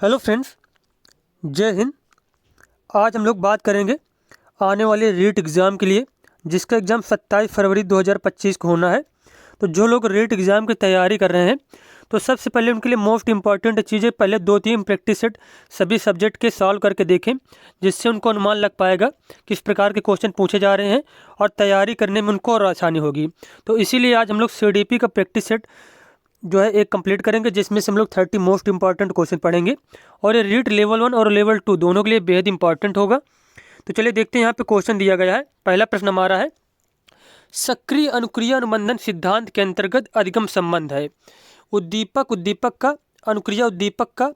Hello friends, जय हिंद। आज हम लोग बात करेंगे आने वाले रीट एग्ज़ाम के लिए, जिसका एग्ज़ाम 27 फरवरी 2025 को होना है। तो जो लोग रीट एग्ज़ाम की तैयारी कर रहे हैं, तो सबसे पहले उनके लिए मोस्ट इंपॉर्टेंट चीज़ें, पहले 2-3 प्रैक्टिस सेट सभी सब्जेक्ट के सॉल्व करके देखें, जिससे उनको अनुमान लग पाएगा किस प्रकार के क्वेश्चन पूछे जा रहे हैं और तैयारी करने में उनको और आसानी होगी। तो इसीलिए आज हम लोग CDP का प्रैक्टिस सेट जो है एक कंप्लीट करेंगे, जिसमें से हम लोग 30 मोस्ट इंपॉर्टेंट क्वेश्चन पढ़ेंगे और ये रीट लेवल 1 और लेवल 2 दोनों के लिए बेहद इंपॉर्टेंट होगा। तो चलिए देखते हैं, यहाँ पे क्वेश्चन दिया गया है। पहला प्रश्न हमारा है, सक्रिय अनुक्रिया अनुबंधन सिद्धांत के अंतर्गत अधिगम संबंध है उद्दीपक उद्दीपक का, अनुक्रिया उद्दीपक का,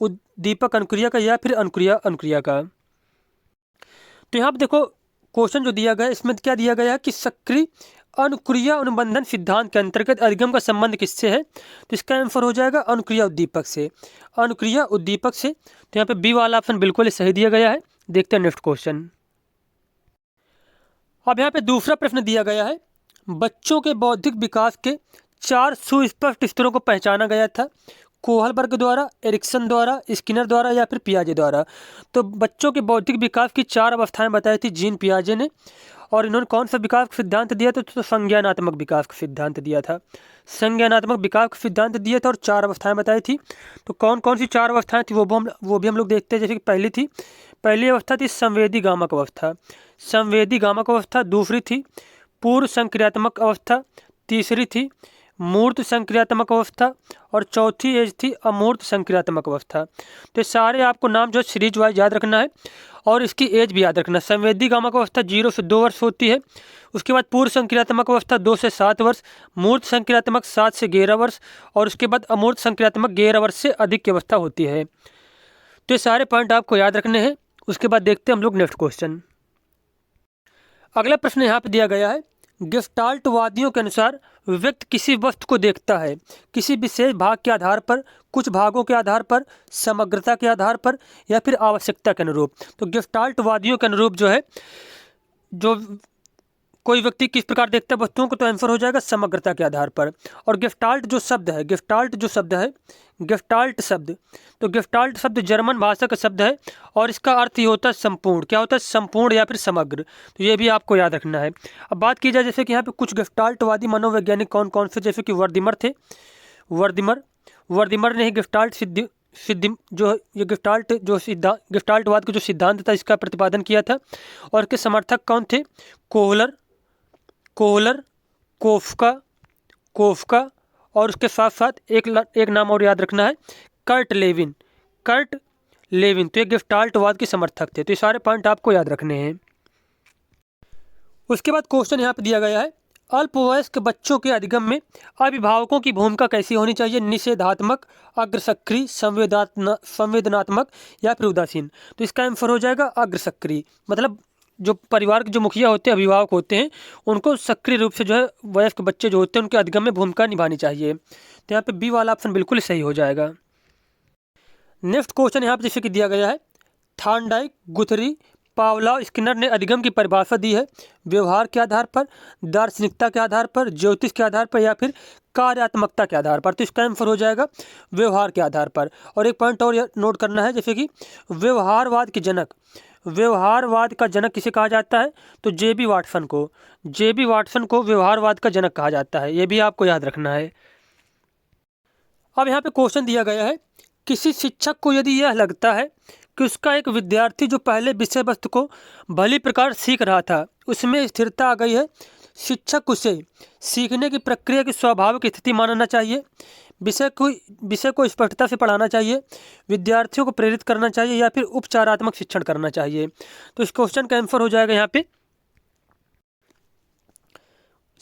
उद्दीपक अनुक्रिया का, या फिर अनुक्रिया अनुक्रिया का। तो यहाँ पे देखो, क्वेश्चन जो दिया गया है इसमें क्या दिया गया है कि सक्रिय अनुक्रिया अनुबंधन सिद्धांत के अंतर्गत अधिगम का संबंध किससे है। तो इसका आंसर हो जाएगा अनुक्रिया उद्दीपक से, अनुक्रिया उद्दीपक से। तो यहाँ पे बी वाला ऑप्शन बिल्कुल सही दिया गया है। देखते हैं नेक्स्ट क्वेश्चन। अब यहाँ पे दूसरा प्रश्न दिया गया है, बच्चों के बौद्धिक विकास के 4 सुस्पष्ट स्तरों को पहचाना गया था, कोहलबर्ग द्वारा, एरिक्सन द्वारा, स्किनर द्वारा, या फिर पियाजे द्वारा। तो बच्चों के बौद्धिक विकास की 4 अवस्थाएं बताई थी जीन पियाजे ने, और इन्होंने कौन सा विकास का सिद्धांत दिया था? तो संज्ञानात्मक विकास का सिद्धांत दिया था। संज्ञानात्मक विकास का सिद्धांत दिया था और 4 अवस्थाएं बताई थी। तो कौन कौन सी 4 अवस्थाएं थी वो भी हम लोग देखते हैं। जैसे कि पहली अवस्था थी संवेदी गामक अवस्था, संवेदी गामक अवस्था। दूसरी थी पूर्व संक्रियात्मक अवस्था। तीसरी थी मूर्त संक्रियात्मक अवस्था, और चौथी एज थी अमूर्त संक्रियात्मक अवस्था। तो सारे आपको नाम जो सीरीज वाइज याद रखना है और इसकी एज भी याद रखना है। संवेदी गामक अवस्था 0 से 2 वर्ष होती है। उसके बाद पूर्व संक्रियात्मक अवस्था 2 से 7 वर्ष, मूर्त संक्रियात्मक 7 से 11 वर्ष, और उसके बाद अमूर्त संक्रियात्मक 11 वर्ष से अधिक की अवस्था होती है। तो ये सारे पॉइंट आपको याद रखने हैं। उसके बाद देखते हैं हम लोग नेक्स्ट क्वेश्चन। अगला प्रश्न यहाँ पे दिया गया है, गेस्टाल्टवादियों के अनुसार व्यक्ति किसी वस्तु को देखता है किसी विशेष भाग के आधार पर, कुछ भागों के आधार पर, समग्रता के आधार पर, या फिर आवश्यकता के अनुरूप। तो गेस्टाल्टवादियों के अनुरूप जो है, जो कोई व्यक्ति किस प्रकार देखता है वस्तुओं को, तो आंसर हो जाएगा समग्रता के आधार पर। और गेस्टाल्ट जो शब्द है, गेस्टाल्ट शब्द, तो गेस्टाल्ट शब्द जर्मन भाषा का शब्द है और इसका अर्थ ये होता है संपूर्ण। क्या होता है? संपूर्ण या फिर समग्र। तो ये भी आपको याद रखना है। अब बात की जाए जैसे कि यहाँ पे कुछ गेस्टाल्टवादी मनोवैज्ञानिक कौन कौन से, जैसे कि वर्दिमर थे। वर्दिमर ने ही गेस्टाल्ट गेस्टाल्टवाद का जो सिद्धांत था इसका प्रतिपादन किया था। और इसके समर्थक कौन थे? कोहलर, कोफ्का, और उसके साथ साथ एक नाम और याद रखना है, कर्ट लेविन। तो ये गेस्टाल्टवाद के समर्थक थे। तो ये सारे पॉइंट आपको याद रखने हैं। उसके बाद क्वेश्चन यहाँ पे दिया गया है, अल्पवयस्क बच्चों के अधिगम में अभिभावकों की भूमिका कैसी होनी चाहिए? निषेधात्मक, अग्रसक्रिय, संवेदनात्मक, या फिर उदासीन। तो इसका आंसर हो जाएगा अग्रसक्रिय। मतलब जो परिवार के जो मुखिया होते हैं, अभिभावक होते हैं, उनको सक्रिय रूप से जो है वयस्क बच्चे जो होते हैं उनके अधिगम में भूमिका निभानी चाहिए। तो यहाँ पे बी वाला ऑप्शन बिल्कुल सही हो जाएगा। नेक्स्ट क्वेश्चन यहाँ पे जैसे कि दिया गया है, थार्नडाइक, गुथरी, पावलोव, स्किनर ने अधिगम की परिभाषा दी है व्यवहार के आधार पर, दार्शनिकता के आधार पर, ज्योतिष के आधार पर, या फिर कार्यात्मकता के आधार पर। तो इसका आंसर हो जाएगा व्यवहार के आधार पर। और एक पॉइंट और नोट करना है, जैसे कि व्यवहारवाद का जनक किसे कहा जाता है? तो जेबी वाटसन को व्यवहारवाद का जनक कहा जाता है। ये भी आपको याद रखना है। अब यहाँ पे क्वेश्चन दिया गया है, किसी शिक्षक को यदि यह लगता है कि उसका एक विद्यार्थी जो पहले विषय वस्तु को भली प्रकार सीख रहा था उसमें स्थिरता आ गई है, शिक्षक उसे सीखने की प्रक्रिया की स्वाभाविक स्थिति मानना चाहिए, विषय को स्पष्टता से पढ़ाना चाहिए, विद्यार्थियों को प्रेरित करना चाहिए, या फिर उपचारात्मक शिक्षण करना चाहिए। तो इस क्वेश्चन का आंसर हो जाएगा यहाँ पे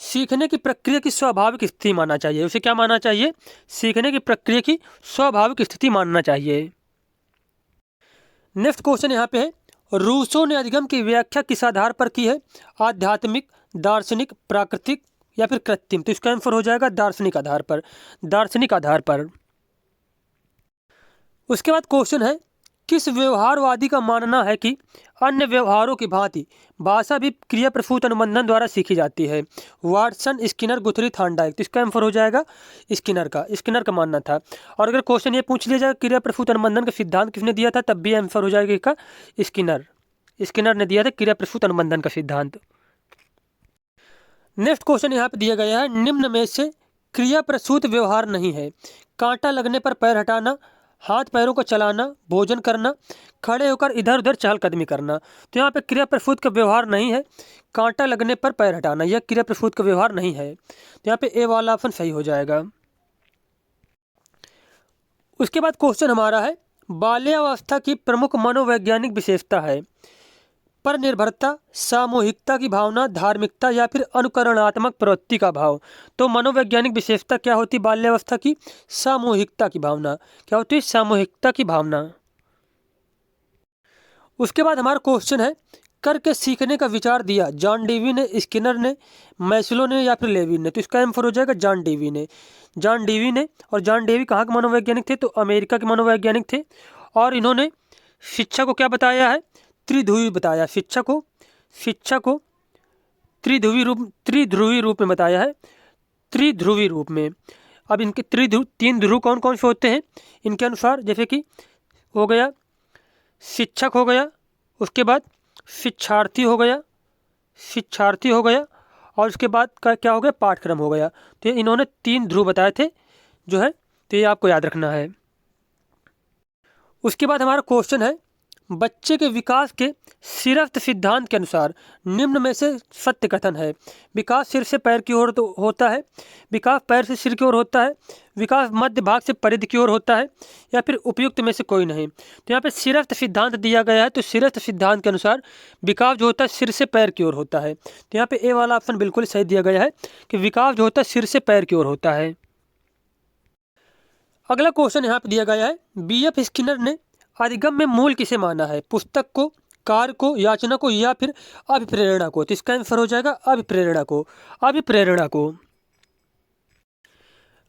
सीखने की प्रक्रिया की स्वाभाविक स्थिति मानना चाहिए। उसे क्या मानना चाहिए? सीखने की प्रक्रिया की स्वाभाविक स्थिति मानना चाहिए। नेक्स्ट क्वेश्चन यहाँ पे है, रूसो ने अधिगम की व्याख्या किस आधार पर की है? आध्यात्मिक, दार्शनिक, प्राकृतिक, या फिर कृत्रिम। तो इसका आंसर हो जाएगा दार्शनिक आधार पर। उसके बाद क्वेश्चन है, किस व्यवहारवादी का मानना है कि अन्य व्यवहारों की भांति भाषा भी क्रिया प्रसूत अनुबंधन द्वारा सीखी जाती है? Watson, Skinner, गुथरी, Thorndike. तो इसका आंसर हो जाएगा स्किनर का मानना था। और अगर क्वेश्चन ये पूछ लिया जाए क्रिया प्रसूत अनुबंधन का सिद्धांत किसने दिया था, तब भी आंसर हो जाएगा इसका स्किनर ने दिया था क्रिया प्रसूत अनुबंधन का सिद्धांत। नेक्स्ट क्वेश्चन यहाँ पे दिया गया है, निम्न में से क्रिया प्रसूत व्यवहार नहीं है? कांटा लगने पर पैर हटाना, हाथ पैरों को चलाना, भोजन करना, खड़े होकर इधर उधर चहलकदमी करना। तो यहाँ पे क्रिया प्रसूत का व्यवहार नहीं है कांटा लगने पर पैर हटाना, यह क्रिया प्रसूत का व्यवहार नहीं है। तो यहाँ पे ए वाला ऑप्शन सही हो जाएगा। उसके बाद क्वेश्चन हमारा है, बाल्यावस्था की प्रमुख मनोवैज्ञानिक विशेषता है? पर निर्भरता, सामूहिकता की भावना, धार्मिकता या फिर अनुकरणात्मक प्रवृत्ति का भाव। तो मनोवैज्ञानिक विशेषता क्या होती है बाल्यावस्था की? सामूहिकता की भावना। क्या होती है? सामूहिकता की भावना। उसके बाद हमारा क्वेश्चन है, करके सीखने का विचार दिया जॉन डेवी ने, स्किनर ने, मैस्लो ने या फिर लेविन ने? तो इसका आंसर हो जाएगा जॉन डेवी ने। और जॉन डेवी कहाँ के मनोवैज्ञानिक थे? तो अमेरिका के मनोवैज्ञानिक थे। और इन्होंने शिक्षा को क्या बताया है? त्रिध्रुवी बताया। शिक्षा को त्रिध्रुवी रूप में बताया है, त्रिध्रुवी रूप में। अब इनके तीन ध्रुव कौन कौन से होते हैं इनके अनुसार? जैसे कि हो गया शिक्षक हो गया, उसके बाद शिक्षार्थी हो गया, और उसके बाद क्या हो गया? पाठ्यक्रम हो गया। तो इन्होंने 3 ध्रुव बताए थे जो है, तो ये आपको याद रखना है। उसके बाद हमारा क्वेश्चन है, बच्चे के विकास के सिरफ्त सिद्धांत के अनुसार निम्न में से सत्य कथन है? विकास सिर से पैर की ओर तो होता है, विकास पैर से सिर की ओर होता है, विकास मध्य भाग से परिधि की ओर होता है, या फिर उपयुक्त में से कोई नहीं। तो यहाँ पे सिरफ्त सिद्धांत दिया गया है, तो सिरफ्त सिद्धांत के अनुसार विकास जो होता है सिर से पैर की ओर होता है। तो यहाँ पे ए वाला ऑप्शन बिल्कुल सही दिया गया है कि विकास जो होता है सिर से पैर की ओर होता है। अगला क्वेश्चन यहाँ पे दिया गया है, B.F. स्किनर ने अधिगम में मूल किसे माना है? पुस्तक को, कार्य को, याचना को या फिर अभिप्रेरणा को? तो इसका आंसर हो जाएगा अभिप्रेरणा को।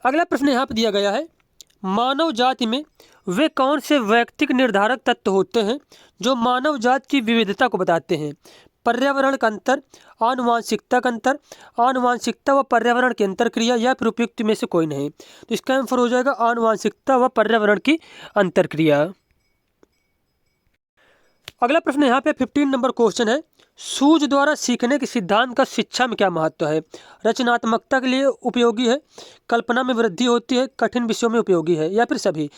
अगला प्रश्न यहाँ पर दिया गया है, मानव जाति में वे कौन से वैयक्तिक निर्धारक तत्व होते हैं जो मानव जाति की विविधता को बताते हैं? पर्यावरण का अंतर, आनुवांशिकता का अंतर, आनुवांशिकता व पर्यावरण की अंतरक्रिया या फिर उपयुक्त में से कोई नहीं। तो इसका आंसर हो जाएगा आनुवांशिकता व पर्यावरण की अंतरक्रिया। अगला प्रश्न यहाँ पे 15 नंबर क्वेश्चन है, सूझ द्वारा सीखने के सिद्धांत का शिक्षा में क्या महत्व है? रचनात्मकता के लिए उपयोगी है, कल्पना में वृद्धि होती है, कठिन विषयों में उपयोगी है या फिर सभी?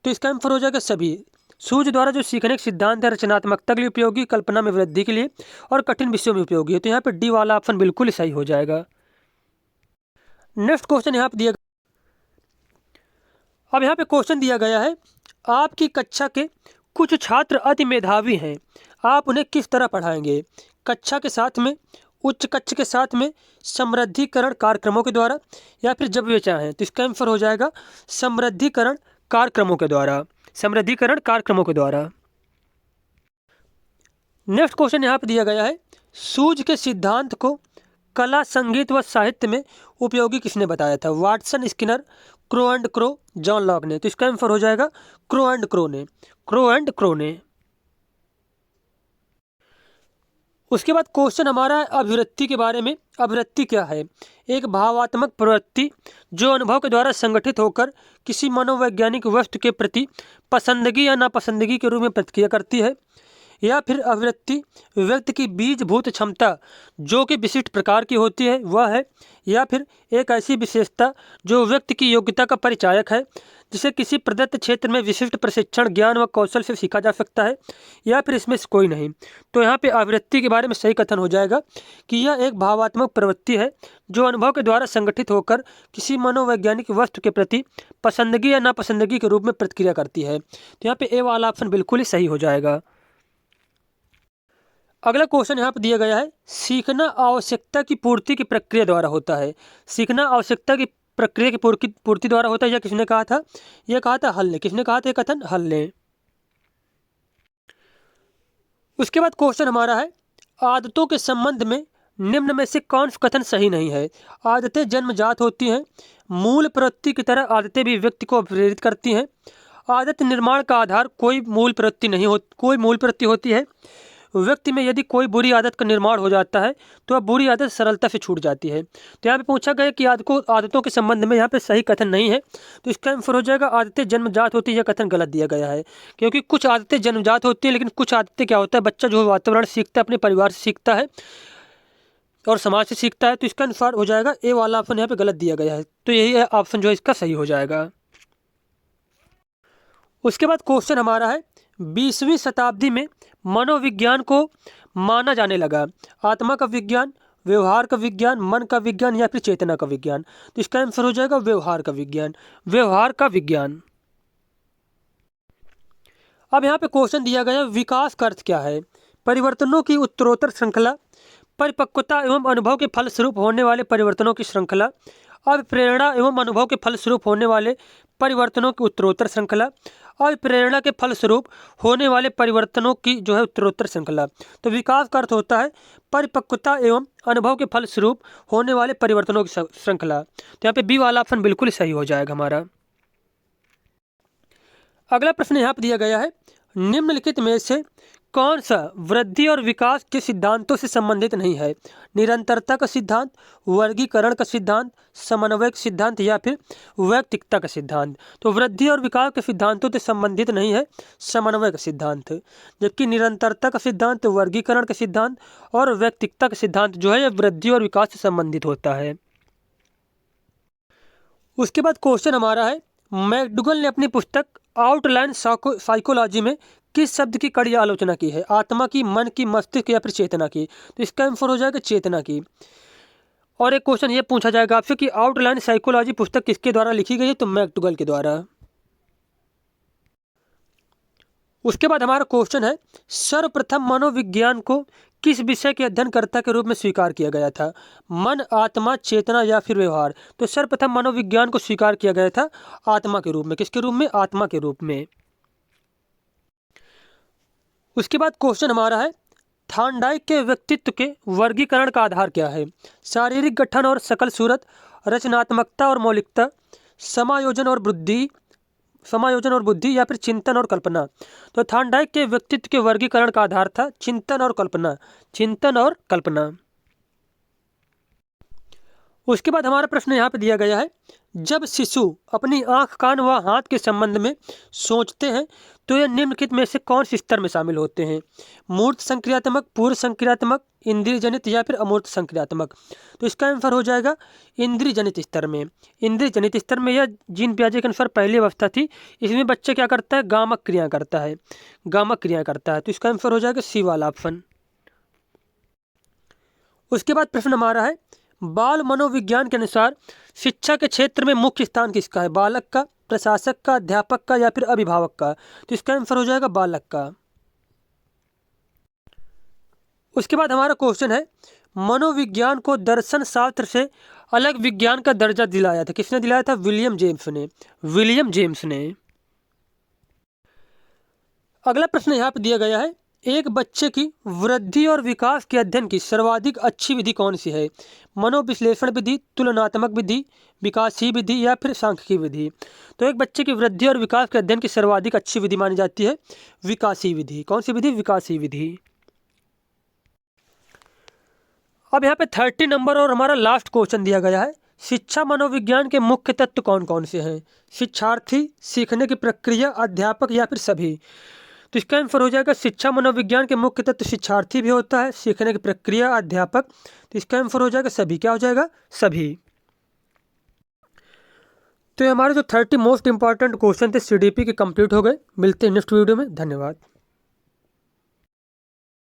तो इसका आंसर हो जाएगा सभी। सूझ द्वारा जो सीखने के सिद्धांत है रचनात्मकता के लिए उपयोगी, कल्पना में वृद्धि के लिए और कठिन विषयों में उपयोगी है। तो यहाँ पे डी वाला ऑप्शन बिल्कुल सही हो जाएगा। नेक्स्ट क्वेश्चन यहाँ पे दिया, अब यहाँ पे क्वेश्चन दिया गया है, आपकी कक्षा के कुछ छात्र अति मेधावी हैं, आप उन्हें किस तरह पढ़ाएंगे? कक्षा के साथ में, उच्च कक्षा के साथ में, समृद्धिकरण कार्यक्रमों के द्वारा या फिर जब वे चाहें? तो इसका आंसर हो जाएगा समृद्धिकरण कार्यक्रमों के द्वारा। नेक्स्ट क्वेश्चन यहाँ पे दिया गया है, सूझ के सिद्धांत को कला, संगीत व साहित्य में उपयोगी किसने बताया था? Watson, Skinner, crow and crow, John Locke ने? तो इसका आंसर हो जाएगा क्रो एंड क्रो ने। उसके बाद क्वेश्चन हमारा है अभिवृत्ति के बारे में। अभिवृत्ति क्या है? एक भावात्मक प्रवृत्ति जो अनुभव के द्वारा संगठित होकर किसी मनोवैज्ञानिक वस्तु के प्रति पसंदगी या नापसंदगी के रूप में प्रतिक्रिया करती है, या फिर अभिवृत्ति व्यक्ति की बीजभूत क्षमता जो कि विशिष्ट प्रकार की होती है वह है, या फिर एक ऐसी विशेषता जो व्यक्ति की योग्यता का परिचायक है जिसे किसी प्रदत्त क्षेत्र में विशिष्ट प्रशिक्षण, ज्ञान व कौशल से सीखा जा सकता है, या फिर इसमें से कोई नहीं। तो यहाँ पे अभिवृत्ति के बारे में सही कथन हो जाएगा कि यह एक भावात्मक प्रवृत्ति है जो अनुभव के द्वारा संगठित होकर किसी मनोवैज्ञानिक वस्तु के प्रति पसंदगी या नापसंदगी के रूप में प्रतिक्रिया करती है। तो यहाँ पे ए वाला ऑप्शन बिल्कुल ही सही हो जाएगा। अगला क्वेश्चन यहाँ पर दिया गया है, सीखना आवश्यकता की पूर्ति की प्रक्रिया द्वारा होता है। सीखना आवश्यकता की प्रक्रिया की पूर्ति द्वारा होता है, यह किसने कहा था? यह कहा था हल ने। किसने कहा था कथन? हल ने। उसके बाद क्वेश्चन हमारा है, आदतों के संबंध में निम्न में से कौन सा कथन सही नहीं है? आदतें जन्मजात होती हैं, मूल प्रवृत्ति की तरह आदतें भी व्यक्ति को प्रेरित करती हैं, आदत निर्माण का आधार कोई मूल प्रवृत्ति होती है। व्यक्ति में यदि कोई बुरी आदत का निर्माण हो जाता है तो वह बुरी आदत सरलता से छूट जाती है। तो यहाँ पे पूछा गया कि आदतों के संबंध में यहाँ पे सही कथन नहीं है, तो इसका आंसर हो जाएगा आदतें जन्मजात होती है। यह कथन गलत दिया गया है, क्योंकि कुछ आदतें जन्मजात होती हैं, लेकिन कुछ आदतें क्या होता है, बच्चा जो वातावरण सीखता है, अपने परिवार से सीखता है और समाज से सीखता है। तो इसका अनुसार हो जाएगा ए वाला ऑप्शन यहाँ पे गलत दिया गया है, तो यही ऑप्शन जो है इसका सही हो जाएगा। उसके बाद क्वेश्चन हमारा है 20वीं शताब्दी में मनोविज्ञान को माना जाने लगा आत्मा का विज्ञान, व्यवहार का विज्ञान, मन का विज्ञान या फिर चेतना का विज्ञान। तो इसका आंसर हो जाएगा व्यवहार का विज्ञान, व्यवहार का विज्ञान। अब यहाँ पे क्वेश्चन दिया गया विकास का अर्थ क्या है। परिवर्तनों की उत्तरोत्तर श्रृंखला, परिपक्वता एवं अनुभव के फलस्वरूप होने वाले परिवर्तनों की श्रृंखला, अब प्रेरणा एवं अनुभव के फलस्वरूप होने वाले परिवर्तनों की उत्तरोत्तर श्रृंखला, और प्रेरणा के फलस्वरूप होने वाले परिवर्तनों की जो है उत्तरोत्तर श्रृंखला। तो विकास का अर्थ होता है परिपक्वता एवं अनुभव के फलस्वरूप होने वाले परिवर्तनों की श्रृंखला। तो यहाँ पे बी वाला ऑप्शन बिल्कुल सही हो जाएगा हमारा। अगला प्रश्न यहाँ पर दिया गया है निम्नलिखित में से कौन सा वृद्धि और विकास के सिद्धांतों से संबंधित नहीं है। निरंतरता का सिद्धांत, वर्गीकरण का सिद्धांत, समन्वय का सिद्धांत या फिर वैयक्तिकता का सिद्धांत। तो वृद्धि और विकास के सिद्धांतों से संबंधित नहीं है समन्वय का सिद्धांत, जबकि निरंतरता का सिद्धांत, वर्गीकरण का सिद्धांत और वैयक्तिकता का सिद्धांत जो है यह वृद्धि और विकास से संबंधित होता है। उसके बाद क्वेश्चन हमारा है मैकडूगल ने अपनी पुस्तक आउटलाइन साइकोलॉजी में किस शब्द की कड़ी आलोचना की है। आत्मा की, मन की, मस्तिष्क या फिर चेतना की। तो इसका आंसर हो जाएगा चेतना की। और एक क्वेश्चन ये पूछा जाएगा आपसे कि आउटलाइन साइकोलॉजी पुस्तक किसके द्वारा लिखी गई है। तो मैकडूगल के द्वारा। उसके बाद हमारा क्वेश्चन है सर्वप्रथम मनोविज्ञान को किस विषय के अध्ययनकर्ता के रूप में स्वीकार किया गया था। मन, आत्मा, चेतना या फिर व्यवहार। तो सर्वप्रथम मनोविज्ञान को स्वीकार किया गया था आत्मा के रूप में। किसके रूप में? आत्मा के रूप में। उसके बाद क्वेश्चन हमारा है थार्नडाइक के व्यक्तित्व के वर्गीकरण का आधार क्या है। शारीरिक गठन और शकल सूरत, रचनात्मकता और मौलिकता, समायोजन और बुद्धि या फिर चिंतन और कल्पना। तो थार्नडाइक के व्यक्तित्व के वर्गीकरण का आधार था चिंतन और कल्पना। उसके बाद हमारा प्रश्न यहाँ पे दिया गया है जब शिशु अपनी आंख, कान व हाथ के संबंध में सोचते हैं तो यह निम्नलिखित में से कौन से स्तर में शामिल होते हैं। मूर्त संक्रियात्मक, पूर्व संक्रियात्मक, इंद्रिय जनित या फिर अमूर्त संक्रियात्मक। तो इसका आंसर हो जाएगा इंद्रिय जनित स्तर में। इंद्रिय जनित स्तर में यह जीन पियाजे के अनुसार पहली अवस्था थी। इसमें बच्चा क्या करता है? गामक क्रिया करता है। तो इसका आंसर हो जाएगा सी वाला ऑप्शन। उसके बाद प्रश्न हमारा है बाल मनोविज्ञान के अनुसार शिक्षा के क्षेत्र में मुख्य स्थान किसका है। बालक का, प्रशासक का, अध्यापक का या फिर अभिभावक का। तो इसका आंसर हो जाएगा बालक का। उसके बाद हमारा क्वेश्चन है मनोविज्ञान को दर्शन शास्त्र से अलग विज्ञान का दर्जा दिलाया था। किसने दिलाया था? विलियम जेम्स ने। अगला प्रश्न यहाँ पे दिया गया है एक बच्चे की वृद्धि और विकास के अध्ययन की सर्वाधिक अच्छी विधि कौन सी है। मनोविश्लेषण विधि, तुलनात्मक विधि, विकासीय विधि या फिर सांख्यिकी विधि। तो एक बच्चे की वृद्धि और विकास के अध्ययन की सर्वाधिक अच्छी विधि मानी जाती है विकासीय विधि। कौन सी विधि? विकासीय विधि। अब यहाँ पे 30 नंबर और हमारा लास्ट क्वेश्चन दिया गया है शिक्षा मनोविज्ञान के मुख्य तत्व कौन कौन से हैं। शिक्षार्थी, सीखने की प्रक्रिया, अध्यापक या फिर सभी। तो इसका आंसर हो जाएगा शिक्षा मनोविज्ञान के मुख्य तत्व शिक्षार्थी भी होता है, सीखने की प्रक्रिया, अध्यापक। तो इसका आंसर हो जाएगा सभी। क्या हो जाएगा? सभी। तो हमारे जो 30 मोस्ट इंपॉर्टेंट क्वेश्चन थे CDP के कंप्लीट हो गए। मिलते हैं नेक्स्ट वीडियो में। धन्यवाद।